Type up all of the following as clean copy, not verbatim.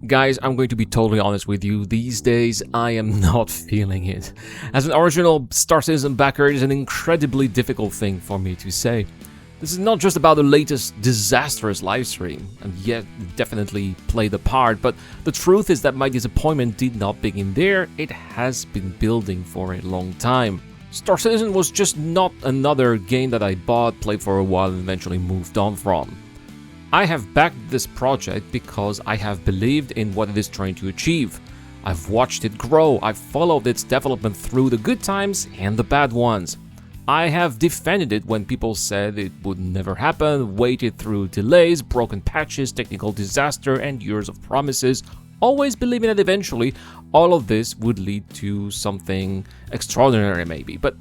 Guys, I'm going to be totally honest with you, these days I am not feeling it. As an original Star Citizen backer, it is an incredibly difficult thing for me to say. This is not just about the latest disastrous livestream, and yet it definitely played a part, but the truth is that my disappointment did not begin there, it has been building for a long time. Star Citizen was just not another game that I bought, played for a while and eventually moved on from. I have backed this project because I have believed in what it is trying to achieve. I've watched it grow, I've followed its development through the good times and the bad ones. I have defended it when people said it would never happen, waited through delays, broken patches, technical disaster, and years of promises, always believing that eventually all of this would lead to something extraordinary maybe. But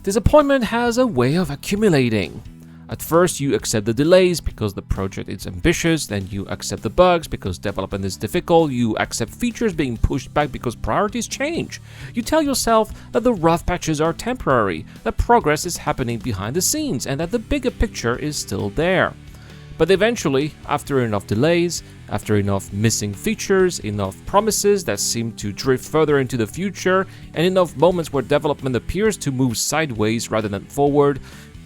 disappointment has a way of accumulating. At first you accept the delays because the project is ambitious, then you accept the bugs because development is difficult, you accept features being pushed back because priorities change. You tell yourself that the rough patches are temporary, that progress is happening behind the scenes, and that the bigger picture is still there. But eventually, after enough delays, after enough missing features, enough promises that seem to drift further into the future, and enough moments where development appears to move sideways rather than forward,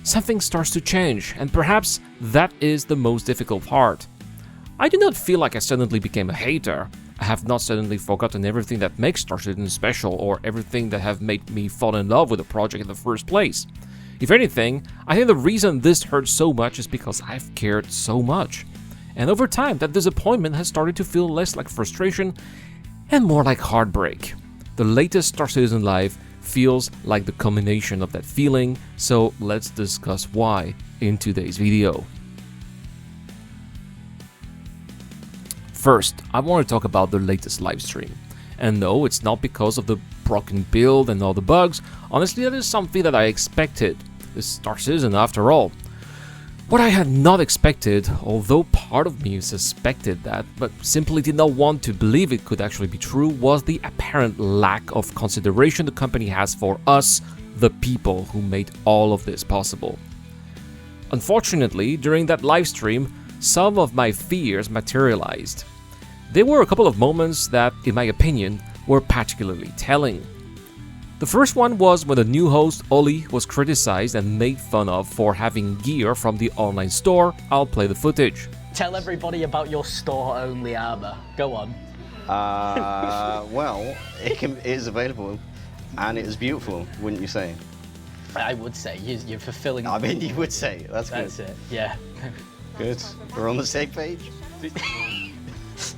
something starts to change, and perhaps that is the most difficult part. I do not feel like I suddenly became a hater. I have not suddenly forgotten everything that makes Star Citizen special or everything that have made me fall in love with the project in the first place. If anything, I think the reason this hurts so much is because I've cared so much. And over time, that disappointment has started to feel less like frustration and more like heartbreak. The latest Star Citizen Live feels like the culmination of that feeling, so let's discuss why in today's video. First, I want to talk about the latest livestream. And no, it's not because of the broken build and all the bugs. Honestly, that is something that I expected. This is Star Citizen after all. What I had not expected, although part of me suspected that, but simply did not want to believe it could actually be true, was the apparent lack of consideration the company has for us, the people who made all of this possible. Unfortunately, during that livestream, some of my fears materialized. There were a couple of moments that, in my opinion, were particularly telling. The first one was when the new host, Oli, was criticized and made fun of for having gear from the online store. I'll play the footage. Tell everybody about your store-only armor. Go on. Well, it is available, and it is beautiful, wouldn't you say? I would say you're fulfilling. I mean, you would say. That's good. That's it. Yeah. Good. We're on the same page.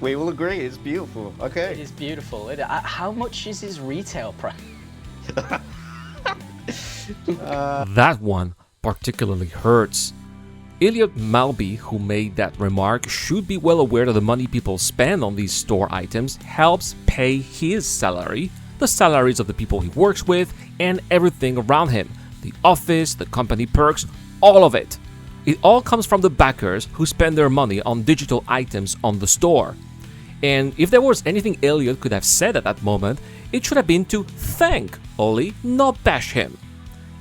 We will agree. It's beautiful. Okay. It is beautiful. How much is his retail price? That one particularly hurts. Elliot Malby, who made that remark, should be well aware that the money people spend on these store items helps pay his salary, the salaries of the people he works with, and everything around him. The office, the company perks, all of it. It all comes from the backers who spend their money on digital items on the store. And if there was anything Elliot could have said at that moment, it should have been to thank Oli, not bash him.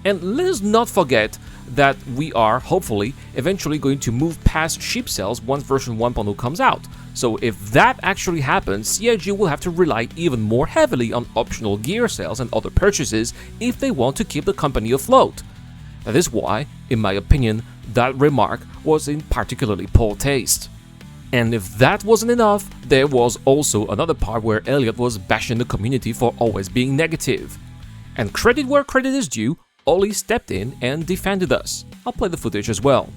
And let us not forget that we are, hopefully, eventually going to move past ship sales once version 1.0 comes out. So if that actually happens, CIG will have to rely even more heavily on optional gear sales and other purchases if they want to keep the company afloat. That is why, in my opinion, that remark was in particularly poor taste. And if that wasn't enough, there was also another part where Elliot was bashing the community for always being negative. And credit where credit is due, Oli stepped in and defended us. I'll play the footage as well.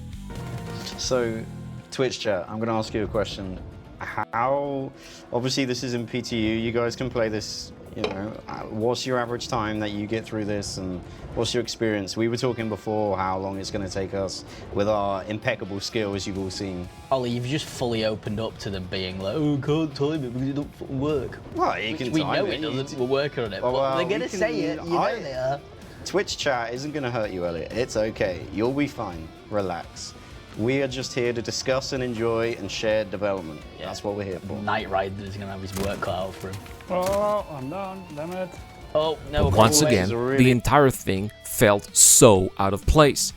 So, Twitch chat, I'm going to ask you a question. How, obviously this is in PTU, you guys can play this, you know, what's your average time that you get through this and what's your experience? We were talking before how long it's going to take us with our impeccable skills you've all seen. Ollie, you've just fully opened up to them being like, oh, can't time it because it don't work. Well, you can we time know it. it doesn't, we're working on it, but they're going to say it, you know they are. Twitch chat isn't going to hurt you, Elliot. It's okay. You'll be fine. Relax. We are just here to discuss and enjoy and share development. Yeah. That's what we're here for. Knight Rider is going to have his work cut out for him. Oh, I'm done. Damn it. Oh, no. Once again, the entire thing felt so out of place.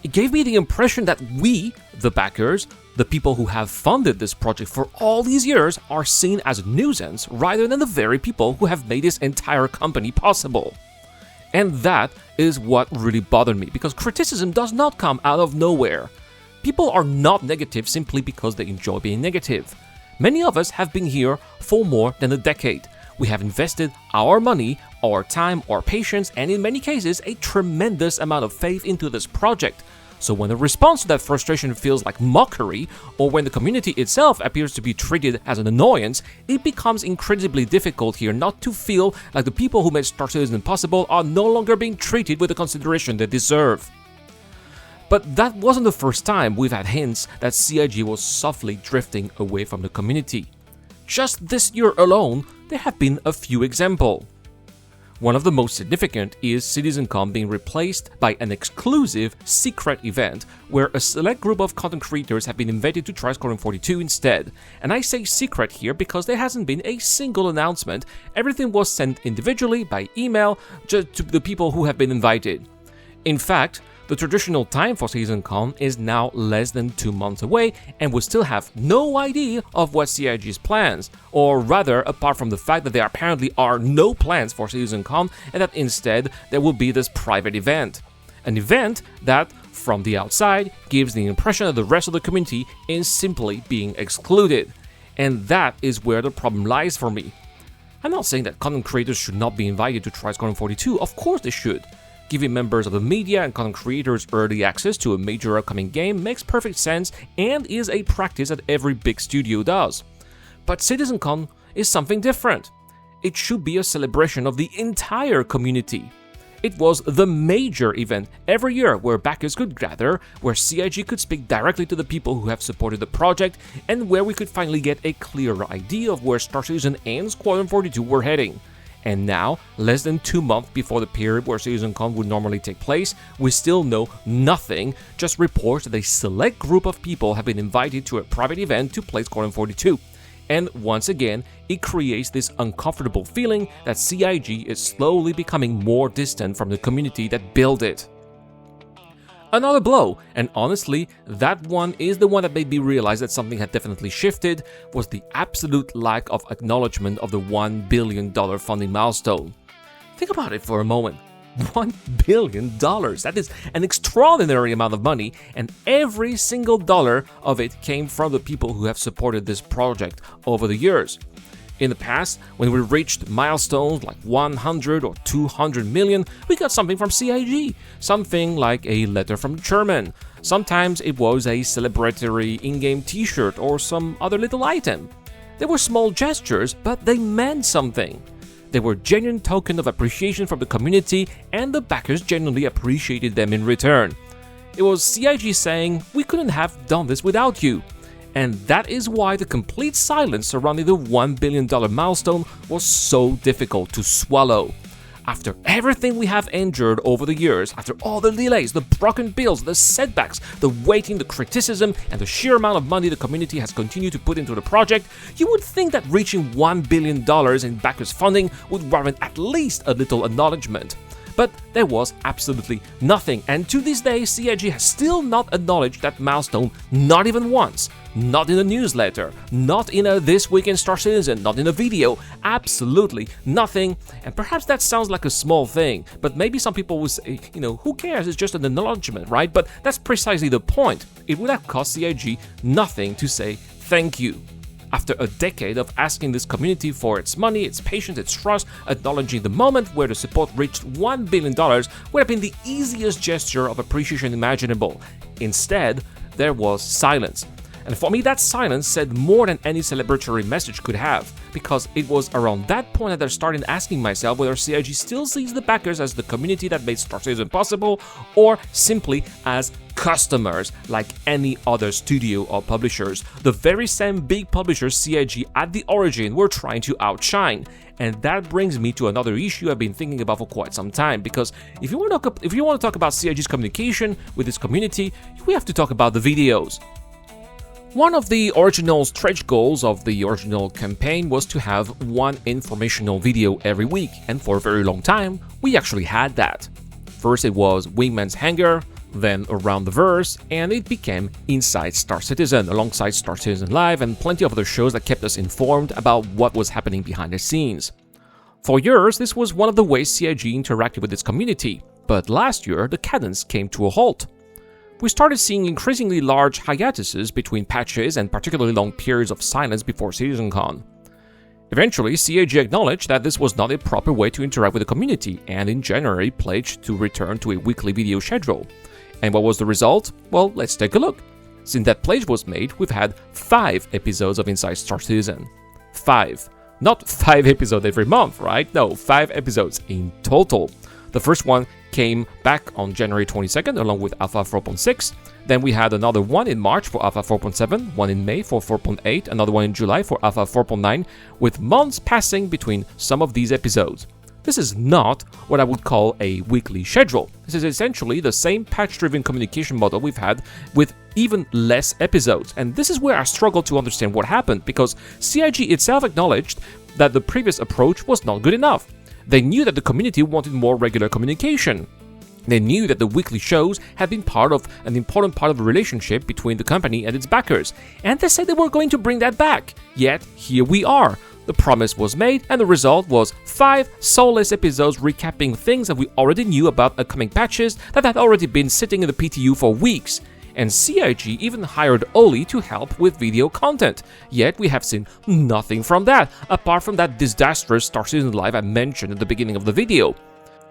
It gave me the impression that we, the backers, The people who have funded this project for all these years are seen as a nuisance rather than the very people who have made this entire company possible. And that is what really bothered me, because criticism does not come out of nowhere. People are not negative simply because they enjoy being negative. Many of us have been here for more than a decade. We have invested our money, our time, our patience, and in many cases, a tremendous amount of faith into this project. So when the response to that frustration feels like mockery, or when the community itself appears to be treated as an annoyance, it becomes incredibly difficult here not to feel like the people who made Star Citizen possible are no longer being treated with the consideration they deserve. But that wasn't the first time we've had hints that CIG was softly drifting away from the community. Just this year alone, there have been a few examples. One of the most significant is CitizenCon being replaced by an exclusive secret event where a select group of content creators have been invited to try Squadron 42 instead. And I say secret here because there hasn't been a single announcement. Everything was sent individually by email just to the people who have been invited. In fact, the traditional time for CitizenCon is now less than 2 months away, and we still have no idea of what CIG's plans, or rather, apart from the fact that there apparently are no plans for CitizenCon, and that instead there will be this private event. An event that, from the outside, gives the impression that the rest of the community is simply being excluded. And that is where the problem lies for me. I'm not saying that content creators should not be invited to try Squadron 42, of course they should. Giving members of the media and content creators early access to a major upcoming game makes perfect sense and is a practice that every big studio does. But CitizenCon is something different. It should be a celebration of the entire community. It was the major event every year where backers could gather, where CIG could speak directly to the people who have supported the project, and where we could finally get a clearer idea of where Star Citizen and Squadron 42 were heading. And now, less than 2 months before the period where CitizenCon would normally take place, we still know nothing, just reports that a select group of people have been invited to a private event to play Squadron 42. And once again, it creates this uncomfortable feeling that CIG is slowly becoming more distant from the community that built it. Another blow, and honestly, that one is the one that made me realize that something had definitely shifted, was the absolute lack of acknowledgement of the $1 billion funding milestone. Think about it for a moment. $1 billion. That is an extraordinary amount of money, and every single dollar of it came from the people who have supported this project over the years. In the past, when we reached milestones like 100 or 200 million, we got something from CIG, something like a letter from the chairman. Sometimes it was a celebratory in-game t-shirt or some other little item. They were small gestures, but they meant something. They were genuine token of appreciation from the community, and the backers genuinely appreciated them in return. It was CIG saying, "We couldn't have done this without you." And that is why the complete silence surrounding the $1 billion milestone was so difficult to swallow. After everything we have endured over the years, after all the delays, the broken builds, the setbacks, the waiting, the criticism, and the sheer amount of money the community has continued to put into the project, you would think that reaching $1 billion in backers funding would warrant at least a little acknowledgement. But there was absolutely nothing, and to this day, CIG has still not acknowledged that milestone, not even once. Not in a newsletter, not in a This Week in Star Citizen, not in a video, absolutely nothing. And perhaps that sounds like a small thing, but maybe some people will say, who cares, it's just an acknowledgement, right? But that's precisely the point. It would have cost CIG nothing to say thank you. After a decade of asking this community for its money, its patience, its trust, acknowledging the moment where the support reached $1 billion would have been the easiest gesture of appreciation imaginable. Instead, there was silence. And for me, that silence said more than any celebratory message could have, because it was around that point that I started asking myself whether CIG still sees the backers as the community that made Star Citizen possible, or simply as customers like any other studio or publishers, the very same big publishers CIG at the origin were trying to outshine. And that brings me to another issue I've been thinking about for quite some time, because if you want to talk about CIG's communication with this community, we have to talk about the videos. One of the original stretch goals of the original campaign was to have one informational video every week, and for a very long time, we actually had that. First it was Wingman's Hangar, then Around the Verse, and it became Inside Star Citizen, alongside Star Citizen Live and plenty of other shows that kept us informed about what was happening behind the scenes. For years, this was one of the ways CIG interacted with its community, but last year, the cadence came to a halt. We started seeing increasingly large hiatuses between patches and particularly long periods of silence before CitizenCon. Eventually, CIG acknowledged that this was not a proper way to interact with the community, and in January pledged to return to a weekly video schedule. And what was the result? Well, let's take a look. Since that pledge was made, we've had 5 episodes of Inside Star Citizen. 5. Not 5 episodes every month, right? No, 5 episodes in total. The first one came back on January 22nd along with Alpha 4.6. Then we had another one in March for Alpha 4.7, one in May for 4.8, another one in July for Alpha 4.9, with months passing between some of these episodes. This is not what I would call a weekly schedule. This is essentially the same patch-driven communication model we've had with even less episodes. And this is where I struggle to understand what happened, because CIG itself acknowledged that the previous approach was not good enough. They knew that the community wanted more regular communication. They knew that the weekly shows had been an important part of the relationship between the company and its backers, and they said they were going to bring that back. Yet, here we are. The promise was made, and the result was 5 soulless episodes recapping things that we already knew about upcoming patches that had already been sitting in the PTU for weeks. And CIG even hired Oli to help with video content. Yet we have seen nothing from that, apart from that disastrous Star Citizen Live I mentioned at the beginning of the video.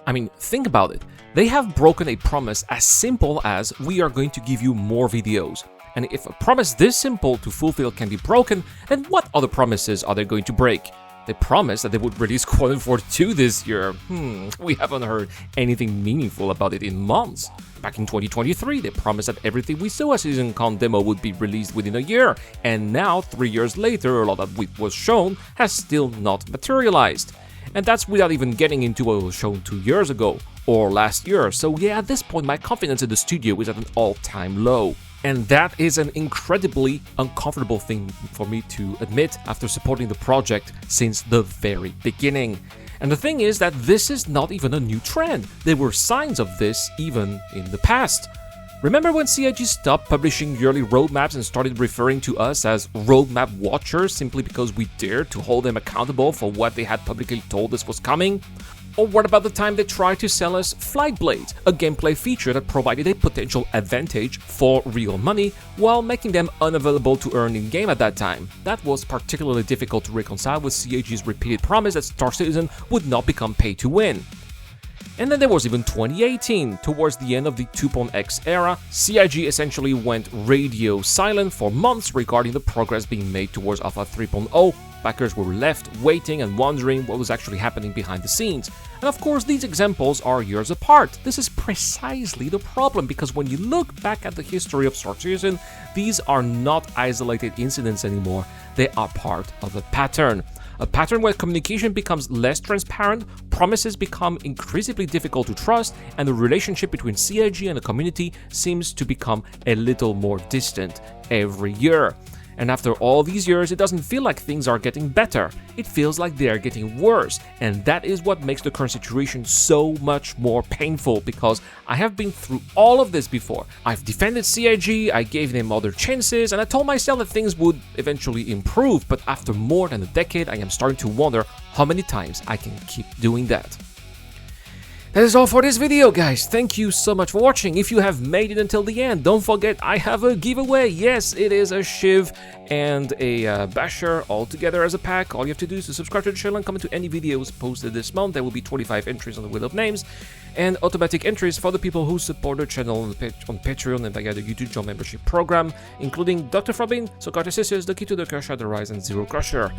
I mean, think about it. They have broken a promise as simple as we are going to give you more videos. And if a promise this simple to fulfill can be broken, then what other promises are they going to break? They promised that they would release Quantum Force 2 this year. We haven't heard anything meaningful about it in months. Back in 2023, they promised that everything we saw as CitizenCon demo would be released within a year, and now, 3 years later, a lot of what was shown has still not materialized. And that's without even getting into what was shown 2 years ago, or last year, so yeah, at this point my confidence in the studio is at an all-time low. And that is an incredibly uncomfortable thing for me to admit after supporting the project since the very beginning. And the thing is that this is not even a new trend. There were signs of this even in the past. Remember when CIG stopped publishing yearly roadmaps and started referring to us as roadmap watchers simply because we dared to hold them accountable for what they had publicly told us was coming? Or what about the time they tried to sell us Flight Blades, a gameplay feature that provided a potential advantage for real money while making them unavailable to earn in-game at that time? That was particularly difficult to reconcile with CIG's repeated promise that Star Citizen would not become pay-to-win. And then there was even 2018. Towards the end of the 2.x era, CIG essentially went radio silent for months regarding the progress being made towards Alpha 3.0. Backers were left waiting and wondering what was actually happening behind the scenes. And of course, these examples are years apart. This is precisely the problem, because when you look back at the history of Star Citizen, these are not isolated incidents anymore. They are part of a pattern. A pattern where communication becomes less transparent, promises become increasingly difficult to trust, and the relationship between CIG and the community seems to become a little more distant every year. And after all these years, it doesn't feel like things are getting better. It feels like they are getting worse. And that is what makes the current situation so much more painful, because I have been through all of this before. I've defended CIG, I gave them other chances, and I told myself that things would eventually improve. But after more than a decade, I am starting to wonder how many times I can keep doing that. That is all for this video, guys. Thank you so much for watching. If you have made it until the end, don't forget I have a giveaway. Yes, it is a Shiv and a Basher all together as a pack. All you have to do is to subscribe to the channel and comment to any videos posted this month. There will be 25 entries on the Wheel of Names and automatic entries for the people who support the channel on Patreon and via the YouTube Join membership program, including Dr. Frobin, Socrates Sisters, The Key to the Crusher, The Rise, and Zero Crusher.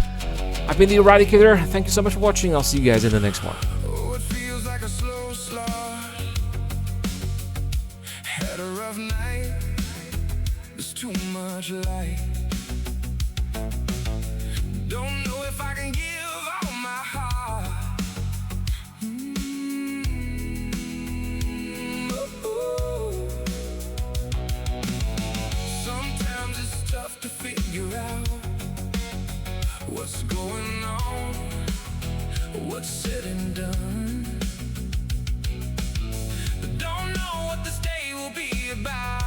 I've been the Eradicator. Thank you so much for watching. I'll see you guys in the next one. Had a rough night, there's too much light. Don't know if I can give all my heart. Sometimes it's tough to figure out what's going on, what's said and done. Don't know what this day will be. about.